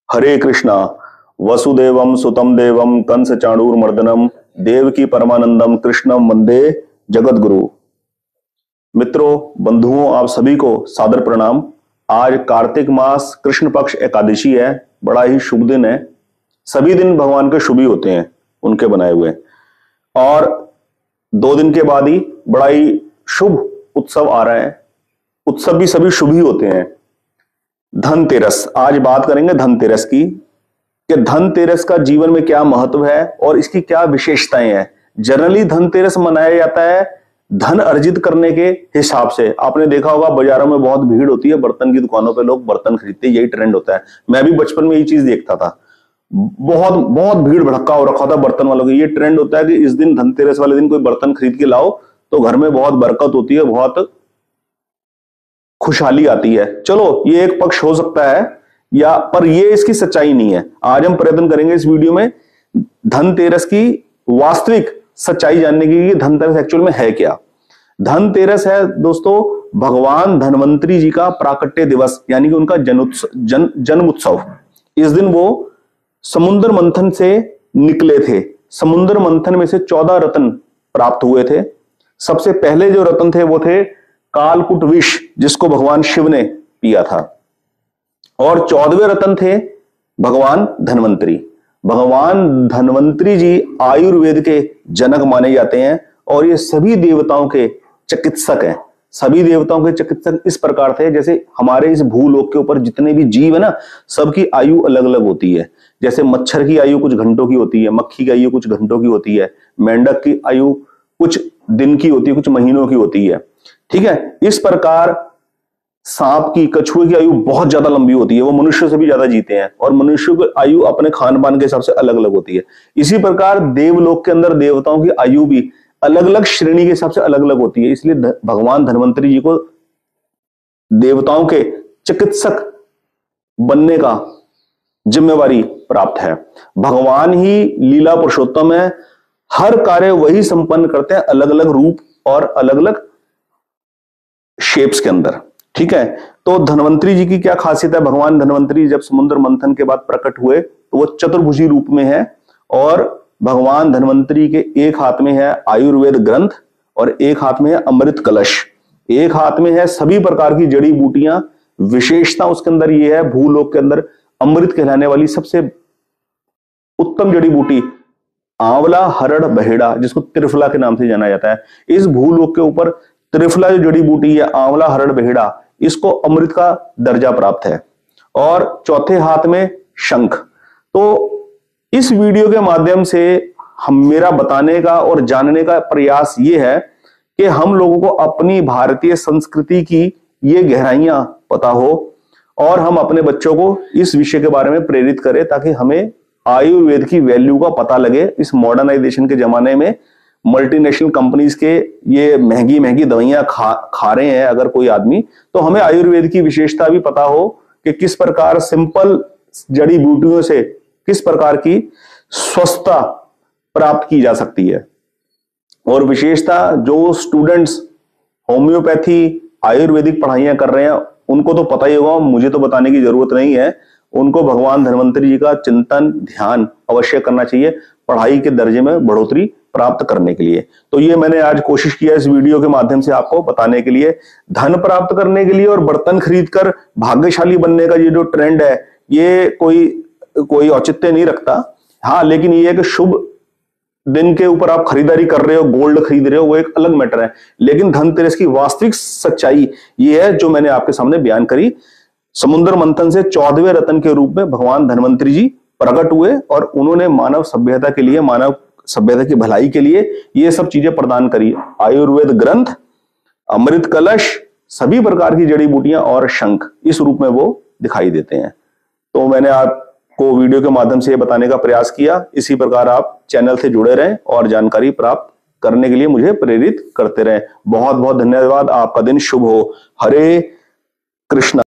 हरे कृष्णा। वसुदेवम सुतम देवम कंस चाणूरमर्दनम देवकी परमानंदम कृष्णम वंदे जगत गुरु। मित्रों, बंधुओं, आप सभी को सादर प्रणाम। आज कार्तिक मास कृष्ण पक्ष एकादशी है। बड़ा ही शुभ दिन है। सभी दिन भगवान के शुभ ही होते हैं, उनके बनाए हुए। और 2 दिन के बाद ही बड़ा ही शुभ उत्सव आ रहा है। उत्सव भी सभी शुभ ही होते हैं। धनतेरस, आज बात करेंगे धनतेरस की, कि धनतेरस का जीवन में क्या महत्व है और इसकी क्या विशेषताएं हैं। जनरली धनतेरस मनाया जाता है धन अर्जित करने के हिसाब से। आपने देखा होगा बाजारों में बहुत भीड़ होती है, बर्तन की दुकानों पे लोग बर्तन खरीदते हैं, यही ट्रेंड होता है। मैं भी बचपन में यही चीज देखता था, बहुत बहुत भीड़ भड़का हो रखा था बर्तन वालों की। ये ट्रेंड होता है कि इस दिन धनतेरस वाले दिन कोई बर्तन खरीद के लाओ तो घर में बहुत बरकत होती है, बहुत खुशहाली आती है। चलो, ये एक पक्ष हो सकता है, या पर ये इसकी सच्चाई नहीं है। आज हम प्रयत्न करेंगे इस वीडियो में धनतेरस की वास्तविक सच्चाई जानने की, धनतेरस एक्चुअल में है क्या। धनतेरस है दोस्तों भगवान धन्वंतरी जी का प्राकट्य दिवस, यानी कि उनका जन्म उत्सव। इस दिन वो समुद्र मंथन से निकले थे। समुद्र मंथन में से 14 रत्न प्राप्त हुए थे। सबसे पहले जो रत्न थे वो थे कालकूट विष, जिसको भगवान शिव ने पिया था। और 14वें रत्न थे भगवान धन्वंतरी। भगवान धन्वंतरी जी आयुर्वेद के जनक माने जाते हैं और ये सभी देवताओं के चिकित्सक हैं। सभी देवताओं के चिकित्सक इस प्रकार थे, जैसे हमारे इस भूलोक के ऊपर जितने भी जीव है ना, सबकी आयु अलग अलग होती है। जैसे मच्छर की आयु कुछ घंटों की होती है, मक्खी की आयु कुछ घंटों की होती है, मेंढक की आयु कुछ दिन की होती है, कुछ महीनों की होती है। ठीक है, इस प्रकार सांप की, कछुए की आयु बहुत ज्यादा लंबी होती है, वो मनुष्य से भी ज्यादा जीते हैं। और मनुष्य की आयु अपने खान पान के हिसाब से अलग अलग होती है। इसी प्रकार देवलोक के अंदर देवताओं की आयु भी अलग अलग श्रेणी के हिसाब से अलग अलग होती है। इसलिए भगवान धन्वंतरी जी को देवताओं के चिकित्सक बनने का जिम्मेवारी प्राप्त है। भगवान ही लीला पुरुषोत्तम है, हर कार्य वही संपन्न करते हैं, अलग अलग रूप और अलग अलग शेप्स के अंदर। ठीक है, तो धन्वंतरी जी की क्या खासियत है। भगवान धन्वंतरी जब समुद्र मंथन के बाद प्रकट हुए तो वो चतुर्भुजी रूप में है। और भगवान धन्वंतरी के एक हाथ में है आयुर्वेद ग्रंथ और एक हाथ में है अमृत कलश। एक हाथ में है सभी प्रकार की जड़ी बूटियां। विशेषता उसके अंदर यह है, भूलोक के अंदर अमृत कहलाने वाली सबसे उत्तम जड़ी बूटी आंवला, हरड़, बहेड़ा, जिसको त्रिफला के नाम से जाना जाता है। इस भूलोक के ऊपर त्रिफला जो जड़ी बूटी है, आंवला, हरड़, बहेड़ा, इसको अमृत का दर्जा प्राप्त है। और चौथे हाथ में शंख। तो इस वीडियो के माध्यम से मेरा बताने का और जानने का प्रयास ये है कि हम लोगों को अपनी भारतीय संस्कृति की ये गहराइयां पता हो और हम अपने बच्चों को इस विषय के बारे में प्रेरित करें, ताकि हमें आयुर्वेद की वैल्यू का पता लगे। इस मॉडर्नाइजेशन के जमाने में मल्टीनेशनल कंपनीज के ये महंगी महंगी दवाइयां खा रहे हैं अगर कोई आदमी, तो हमें आयुर्वेद की विशेषता भी पता हो कि किस प्रकार सिंपल जड़ी बूटियों से किस प्रकार की स्वस्थता प्राप्त की जा सकती है। और विशेषता जो स्टूडेंट्स होम्योपैथी, आयुर्वेदिक पढ़ाइयां कर रहे हैं उनको तो पता ही होगा, मुझे तो बताने की जरूरत नहीं है। उनको भगवान धन्वंतरी जी का चिंतन, ध्यान अवश्य करना चाहिए पढ़ाई के दर्जे में बढ़ोतरी प्राप्त करने के लिए। तो ये मैंने आज कोशिश किया इस वीडियो के माध्यम से आपको बताने के लिए। धन प्राप्त करने के लिए और बर्तन खरीदकर भाग्यशाली बनने का ये जो ट्रेंड है, ये कोई औचित्य नहीं रखता। हाँ, लेकिन ये है कि शुभ दिन के ऊपर आप खरीदारी कर रहे हो, गोल्ड खरीद रहे हो, वो एक अलग मैटर है। लेकिन धनतेरस की वास्तविक सच्चाई ये है जो मैंने आपके सामने बयान करी। समुद्र मंथन से 14वें रत्न के रूप में भगवान धन्वंतरी जी प्रकट हुए और उन्होंने मानव सभ्यता के लिए, मानव सभ्यता की भलाई के लिए ये सब चीजें प्रदान करी। आयुर्वेद ग्रंथ, अमृत कलश, सभी प्रकार की जड़ी बूटियां और शंख, इस रूप में वो दिखाई देते हैं। तो मैंने आपको वीडियो के माध्यम से ये बताने का प्रयास किया। इसी प्रकार आप चैनल से जुड़े रहें और जानकारी प्राप्त करने के लिए मुझे प्रेरित करते रहें। बहुत बहुत धन्यवाद। आपका दिन शुभ हो। हरे कृष्णा।